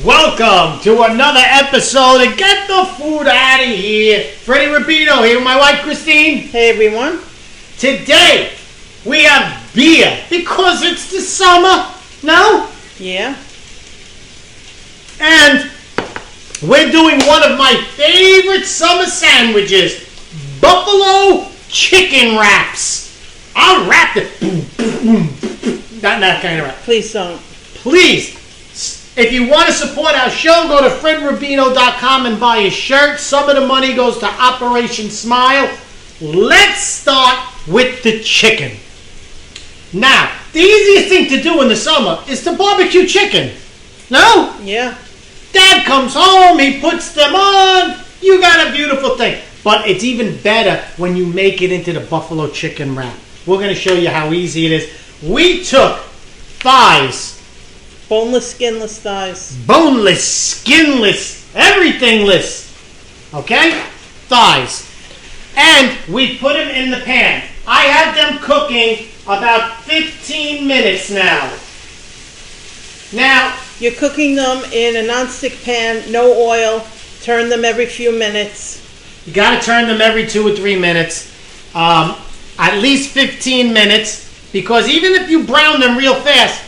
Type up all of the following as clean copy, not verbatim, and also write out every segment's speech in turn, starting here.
Welcome to another episode of Get the Food Out of Here. Freddie Rubino here with my wife Christine. Hey everyone. Today we have beer because it's the summer. No? Yeah. And we're doing one of my favorite summer sandwiches, buffalo chicken wraps. I'll wrap it. Not that kind of wrap. Please don't. Please. If you want to support our show, go to fredrubino.com and buy a shirt. Some of the money goes to Operation Smile. Let's start with the chicken. Now, the easiest thing to do in the summer is to barbecue chicken. No? Yeah. Dad comes home, he puts them on. You got a beautiful thing. But it's even better when you make it into the buffalo chicken wrap. We're going to show you how easy it is. We took thighs. Boneless, skinless thighs. Boneless, skinless, everythingless. Okay? Thighs. And we put them in the pan. I have them cooking about 15 minutes now. Now, you're cooking them in a non-stick pan, no oil. Turn them every few minutes. You got to turn them every 2 or 3 minutes. At least 15 minutes. Because even if you brown them real fast,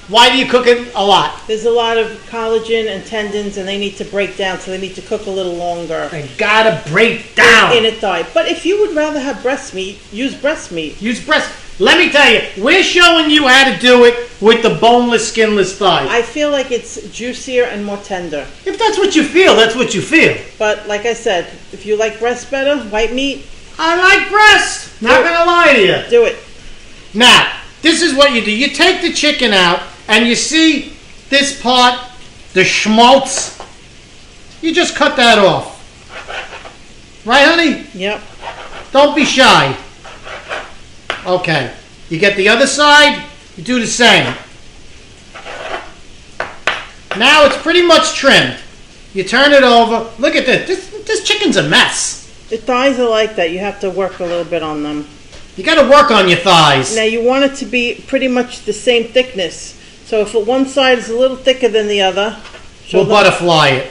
why do you cook it a lot? There's a lot of collagen and tendons, and they need to break down, so they need to cook a little longer. They gotta break down in a thigh. But if you would rather have breast meat, use breast meat. Use breast. Let me tell you, we're showing you how to do it with the boneless, skinless thigh. I feel like it's juicier and more tender. If that's what you feel, that's what you feel. But like I said, if you like breast better, white meat. I like breast. Not gonna lie to you. Do it. Now, this is what you do. You take the chicken out. And you see this part, the schmaltz, you just cut that off. Right, honey? Yep. Don't be shy. Okay. You get the other side, you do the same. Now it's pretty much trimmed. You turn it over. Look at this. This chicken's a mess. The thighs are like that. You have to work a little bit on them. You got to work on your thighs. Now you want it to be pretty much the same thickness. So if one side is a little thicker than the other, we'll butterfly it.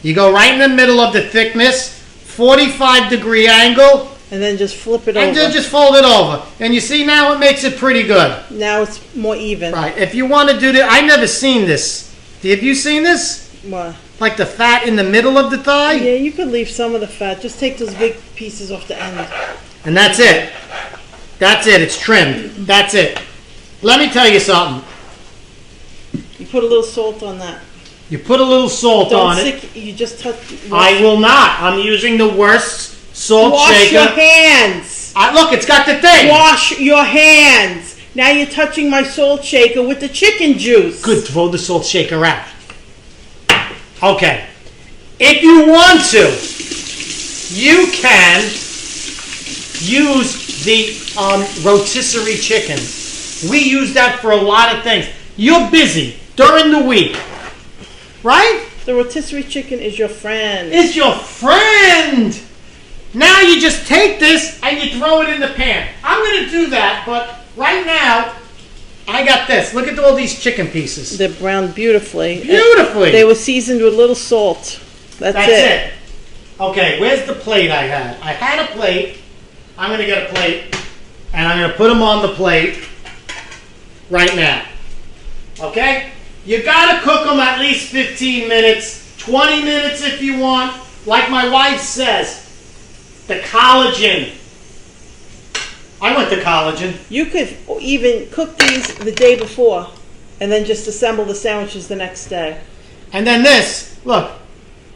You go right in the middle of the thickness, 45-degree angle. And then just flip it over. And then just fold it over. And you see now it makes it pretty good. Now it's more even. Right. If you want to do this, I've never seen this. Have you seen this? What? Like the fat in the middle of the thigh? Yeah, you could leave some of the fat. Just take those big pieces off the end. And that's it. That's it. It's trimmed. That's it. Let me tell you something. You put a little salt on that. You put a little salt on it. You just touch. I will not. I'm using the worst salt Wash shaker. your hands. Look, it's got the thing. Wash your hands. Now you're touching my salt shaker with the chicken juice. Good. Throw the salt shaker out. Okay. If you want to, you can use the rotisserie chicken. We use that for a lot of things. You're busy during the week, right? The rotisserie chicken is your friend. It's your friend. Now you just take this and you throw it in the pan. I'm going to do that, but right now, I got this. Look at all these chicken pieces. They're browned beautifully. Beautifully. They were seasoned with a little salt. That's it. Okay, where's the plate I had? I had a plate. I'm going to get a plate, and I'm going to put them on the plate right now. Okay? You gotta cook them at least 15 minutes, 20 minutes if you want. Like my wife says, the collagen. I went to collagen. You could even cook these the day before and then just assemble the sandwiches the next day. And then this, look,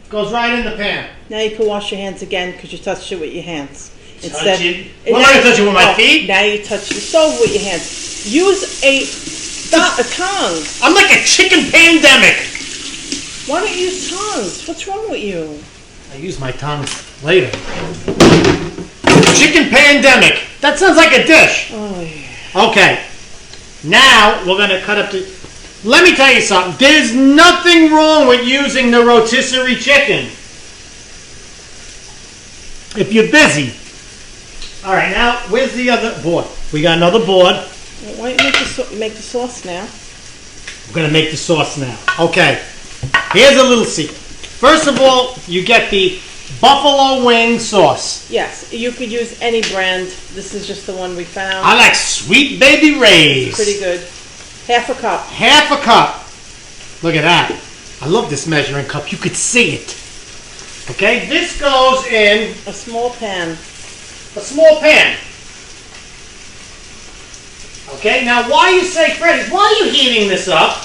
goes right in the pan. Now you can wash your hands again because you touched it with your hands. What am I going to touch it with my feet? Now you touch the stove with your hands. Use a tongue. I'm like a chicken pandemic. Why don't you use tongues? What's wrong with you? I use my tongue later. Chicken pandemic. That sounds like a dish. Oh, yeah. Okay. Now we're going to cut up the... Let me tell you something. There's nothing wrong with using the rotisserie chicken. If you're busy. All right, now, where's the other board? We got another board. Why don't you make the sauce now? We're going to make the sauce now. Okay. Here's a little secret. First of all, you get the buffalo wing sauce. Yes, you could use any brand. This is just the one we found. I like Sweet Baby Ray's. Pretty good. Half a cup. Half a cup. Look at that. I love this measuring cup. You could see it. Okay, this goes in A small pan. a small pan. Okay, now why you say, Freddie, why are you heating this up?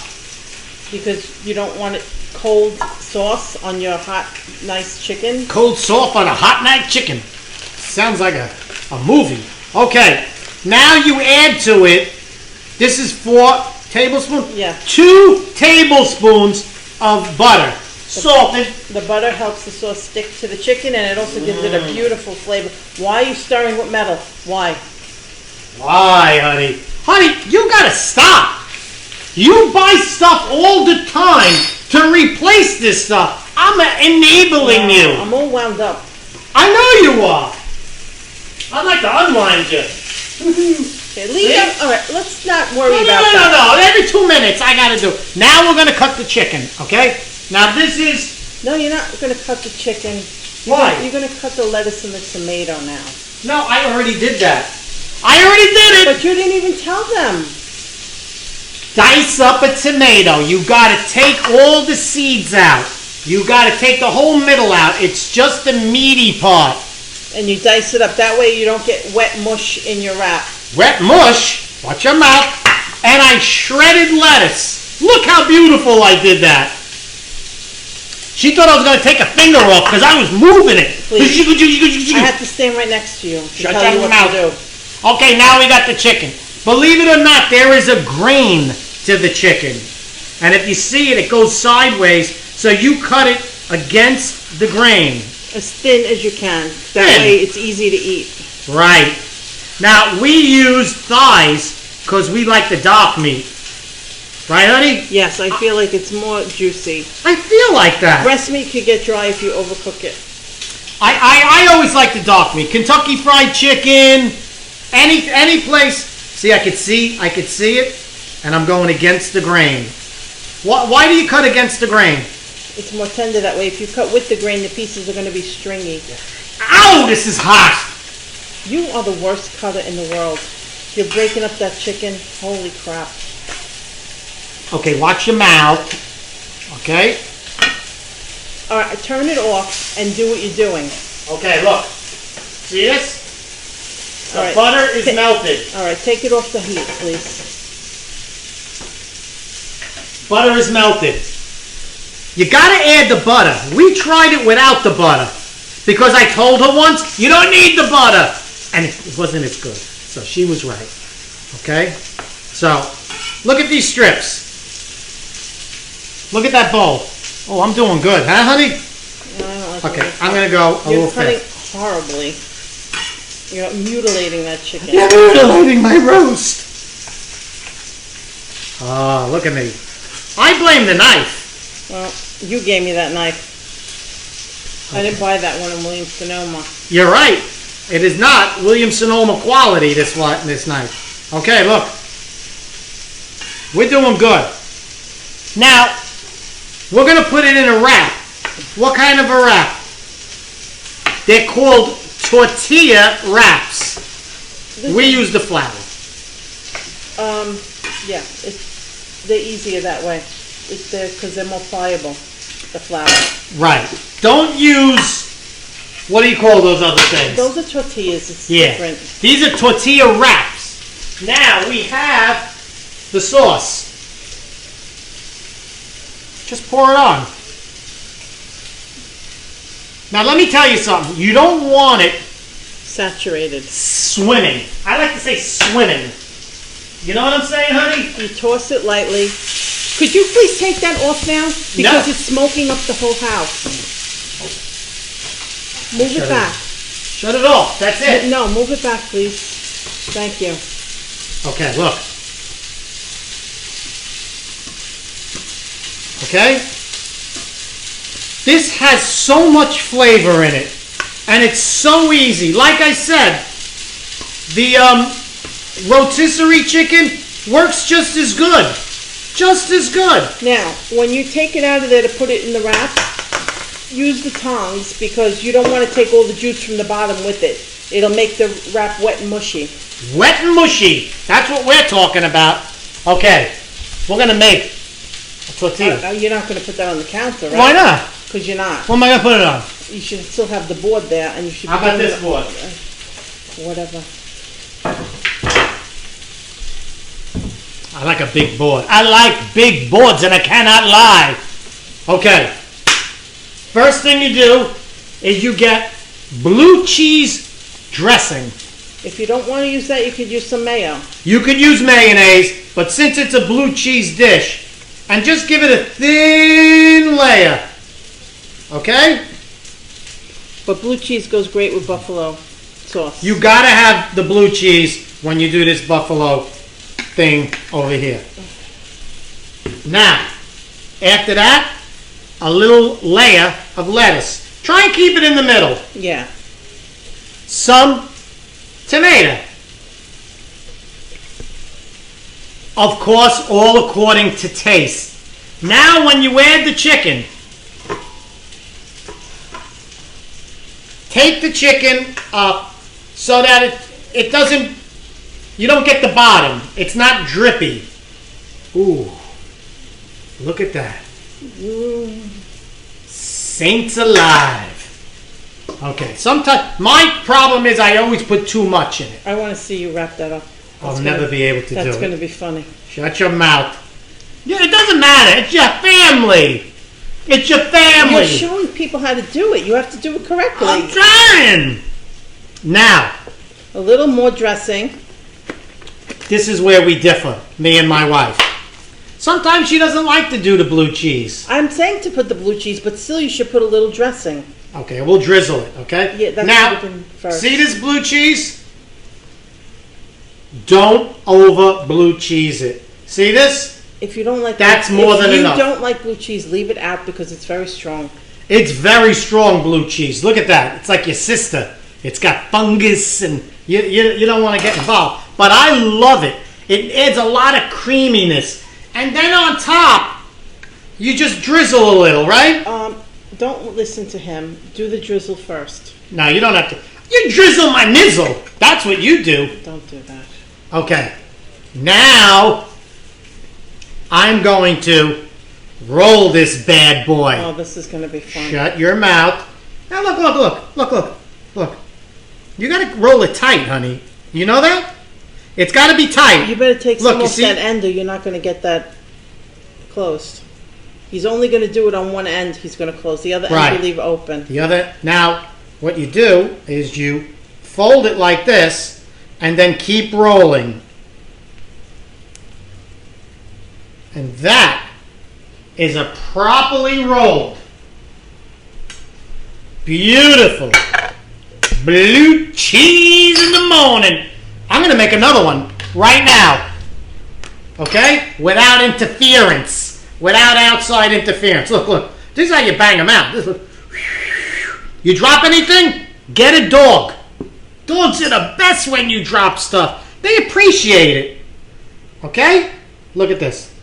Because you don't want it cold sauce on your hot, nice chicken. Cold sauce on a hot night chicken. Sounds like a movie. Okay, now you add to it, this is 4 tablespoons? Yeah. 2 tablespoons of butter. Salted. The butter helps the sauce stick to the chicken, and it also gives it a beautiful flavor. Why are you stirring with metal? Why? Why, honey? Honey, you gotta stop. You buy stuff all the time to replace this stuff. I'm enabling you. I'm all wound up. I know you are. I'd like to unwind you. Okay, leave that. All right, let's not worry No. about that. Every 2 minutes I gotta do. Now we're gonna cut the chicken, okay? Now this is... No, you're not going to cut the chicken. Why? You're going to cut the lettuce and the tomato now. No, I already did that. I already did it. But you didn't even tell them. Dice up a tomato. You gotta take all the seeds out. You gotta take the whole middle out. It's just the meaty part. And you dice it up. That way you don't get wet mush in your wrap. Wet mush. Watch your mouth. And I shredded lettuce. Look how beautiful I did that. She thought I was going to take a finger off because I was moving it. Please. I have to stand right next to you to Shut tell you your what mouth. to do. Okay, now we got the chicken. Believe it or not, there is a grain to the chicken. And if you see it, it goes sideways. So you cut it against the grain. As thin as you can. That Thin. way it's easy to eat. Right. Now, we use thighs because we like the dark meat. Right, honey? Yes, I feel like it's more juicy. I feel like that. Breast meat could get dry if you overcook it. I always like the dark meat. Kentucky Fried Chicken, any place. See, I could see it, and I'm going against the grain. Why do you cut against the grain? It's more tender that way. If you cut with the grain, the pieces are going to be stringy. Ow, this is hot. You are the worst cutter in the world. You're breaking up that chicken. Holy crap. Okay, watch your mouth. Okay? All right, turn it off and do what you're doing. Okay, look. See this? The All right. butter is melted. All right, take it off the heat, please. Butter is melted. You gotta add the butter. We tried it without the butter. Because I told her once, you don't need the butter. And it wasn't as good. So she was right. Okay? So, look at these strips. Look at that bowl. Oh, I'm doing good, huh, honey? No, I don't like Okay, it. I'm gonna go a You're little cutting fast. horribly. You're mutilating that chicken. You're mutilating my roast. Oh, look at me. I blame the knife. Well, you gave me that knife. I didn't buy that one in Williams-Sonoma. You're right. It is not Williams-Sonoma quality, this knife. Okay, look. We're doing good. Now, we're going to put it in a wrap. What kind of a wrap? They're called tortilla wraps. We use the flour. Yeah, they're easier that way. Because they're more pliable, the flour. Right. Don't use, what do you call those other things? Those are tortillas. It's Yeah. different. These are tortilla wraps. Now we have the sauce. Just pour it on. Now let me tell you something. You don't want it Saturated. swimming. I like to say swimming. You know what I'm saying, honey? You toss it lightly. Could you please take that off now? Because it's smoking up the whole house. Move it back. Shut it off. That's it. No, move it back, please. Thank you. Okay, look. Okay? This has so much flavor in it. And it's so easy. Like I said, the rotisserie chicken works just as good. Just as good. Now, when you take it out of there to put it in the wrap, use the tongs because you don't want to take all the juice from the bottom with it. It'll make the wrap wet and mushy. Wet and mushy. That's what we're talking about. Okay. We're going to make a tortilla. You're not going to put that on the counter, right? Why not? Because you're not. What am I going to put it on? You should still have the board there, and you should. How about this board? Whatever. I like a big board. I like big boards, and I cannot lie. Okay. First thing you do is you get blue cheese dressing. If you don't want to use that, you could use some mayo. You could use mayonnaise, but since it's a blue cheese dish, and just give it a thin layer. Okay? But blue cheese goes great with buffalo sauce. You gotta have the blue cheese when you do this buffalo thing over here. Now, after that, a little layer of lettuce. Try and keep it in the middle. Yeah. Some tomato. Of course, all according to taste. Now, when you add the chicken, take the chicken up so that it doesn't, you don't get the bottom. It's not drippy. Ooh, look at that. Saints alive. Okay, sometimes, my problem is I always put too much in it. I want to see you wrap that up. I'll never be able to do it. That's going to be funny. Shut your mouth. Yeah, it doesn't matter. It's your family. It's your family. You're showing people how to do it. You have to do it correctly. I'm trying. Now, a little more dressing. This is where we differ, me and my wife. Sometimes she doesn't like to do the blue cheese. I'm saying to put the blue cheese, but still you should put a little dressing. Okay, we'll drizzle it, okay? Yeah, that's now, what we've been first. See this blue cheese? Don't over blue cheese it. See this? If you don't like that's more than enough. If you don't like blue cheese, leave it out because it's very strong. It's very strong blue cheese. Look at that. It's like your sister. It's got fungus and you don't want to get involved. But I love it. It adds a lot of creaminess. And then on top, you just drizzle a little, right? Don't listen to him. Do the drizzle first. No, you don't have to. You drizzle my nizzle. That's what you do. Don't do that. Okay. Now, I'm going to roll this bad boy. Oh, this is going to be fun. Shut your mouth. Now look. You got to roll it tight, honey. You know that? It's got to be tight. You better take some off that end or you're not going to get that closed. He's only going to do it on one end. He's going to close. The other end you leave open. Now, what you do is you fold it like this and then keep rolling. And that is a properly rolled, beautiful blue cheese in the morning. I'm going to make another one right now. Okay? Without interference. Without outside interference. Look. This is how you bang them out. You drop anything? Get a dog. Dogs are the best when you drop stuff. They appreciate it. Okay? Look at this.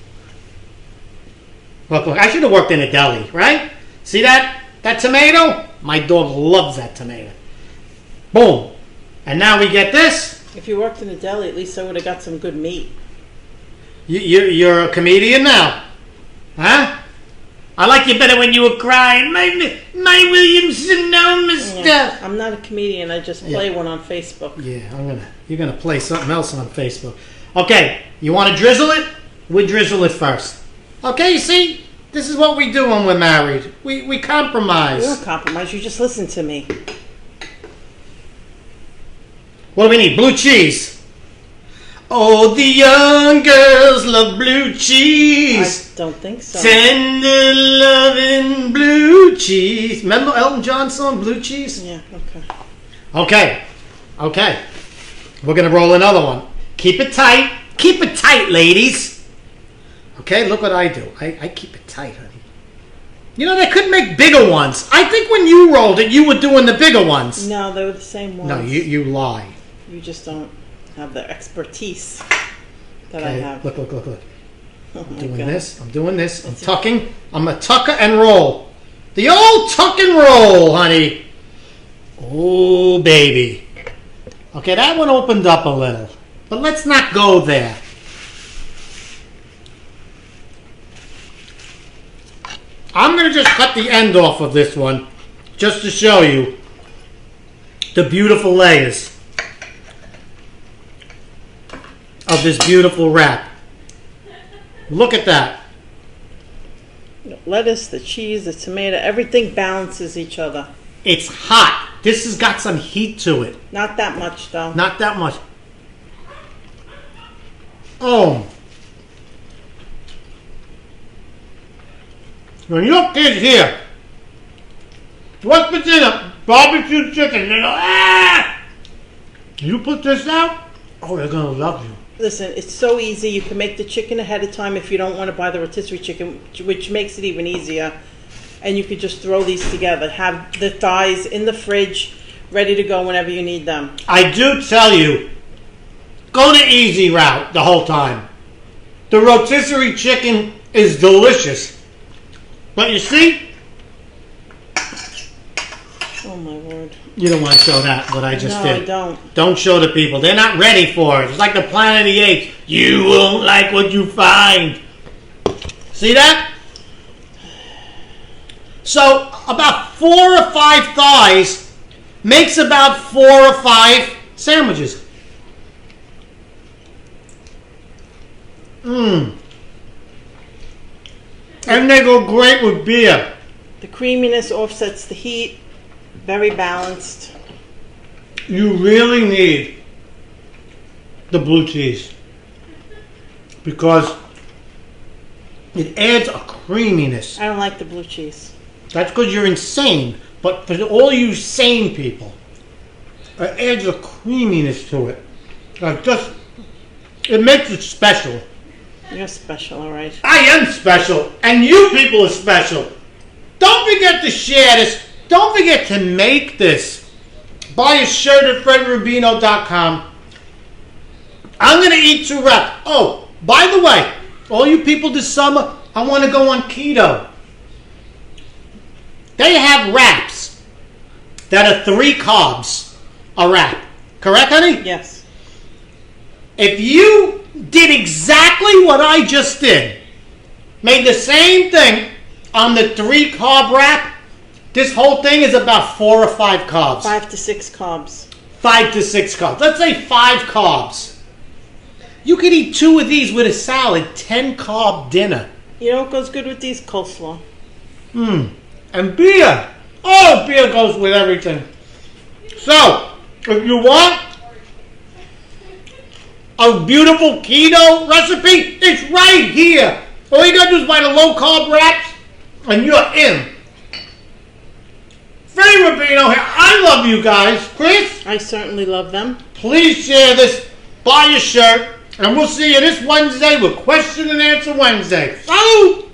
Look. I should have worked in a deli, right? See that? That tomato? My dog loves that tomato. Boom. And now we get this. If you worked in a deli, at least I would have got some good meat. You're a comedian now? Huh? I like you better when you were crying. My Williamson Sonoma stuff. Yeah, I'm not a comedian. I just play one on Facebook. Yeah, you're gonna play something else on Facebook. Okay, you want to drizzle it? We drizzle it first. Okay, you see? This is what we do when we're married. We compromise. You don't compromise. You just listen to me. What do we need? Blue cheese. Oh, the young girls love blue cheese. I don't think so. Tender loving blue cheese. Remember Elton John's song, Blue Cheese? Yeah, okay. Okay. We're going to roll another one. Keep it tight. Keep it tight, ladies. Okay, look what I do. I keep it tight, honey. You know, they could make bigger ones. I think when you rolled it, you were doing the bigger ones. No, they were the same ones. No, you lie. You just don't have the expertise that I have. Look. I'm doing this. I'm doing this. I'm tucking. I'm a tucker and roll. The old tuck and roll, honey. Oh, baby. Okay, that one opened up a little. But let's not go there. I'm going to just cut the end off of this one just to show you the beautiful layers of this beautiful wrap. Look at that. Lettuce, the cheese, the tomato, everything balances each other. It's hot. This has got some heat to it. Not that much, though. Not that much. Oh. When your kids hear, what's for dinner? Barbecue chicken. They go, ah! You put this out? Oh, they're going to love you. Listen, it's so easy. You can make the chicken ahead of time if you don't want to buy the rotisserie chicken, which makes it even easier. And you could just throw these together. Have the thighs in the fridge, ready to go whenever you need them. I do tell you, go the easy route the whole time. The rotisserie chicken is delicious. But you see, oh my word. You don't want to show that, what I just did. No, I don't. Don't show the people. They're not ready for it. It's like the Planet of the Apes. You won't like what you find. See that? So, about 4 or 5 thighs makes about 4 or 5 sandwiches. Mmm. And they go great with beer. The creaminess offsets the heat. Very balanced. You really need the blue cheese because it adds a creaminess. I don't like the blue cheese. That's because you're insane. But for all you sane people, it adds a creaminess to it. It makes it special. You're special, all right. I am special, and you people are special. Don't forget to share this. Don't forget to make this. Buy a shirt at fredrubino.com. I'm going to eat 2 wraps. Oh, by the way, all you people this summer, I want to go on keto. They have wraps that are 3 carbs a wrap. Correct, honey? Yes. If you did exactly what I just did, made the same thing on the 3 carb wrap, this whole thing is about 4 or 5 carbs. 5 to 6 carbs. 5 to 6 carbs. Let's say 5 carbs. You could eat 2 of these with a salad, 10 carb dinner. You know what goes good with these? Coleslaw. And beer. Oh, beer goes with everything. So, if you want a beautiful keto recipe, it's right here. All you gotta do is buy the low carb wraps, and you're in. Freddie Rubino here. I love you guys. Chris? I certainly love them. Please share this. Buy your shirt. And we'll see you this Wednesday with Question and Answer Wednesday. Salud!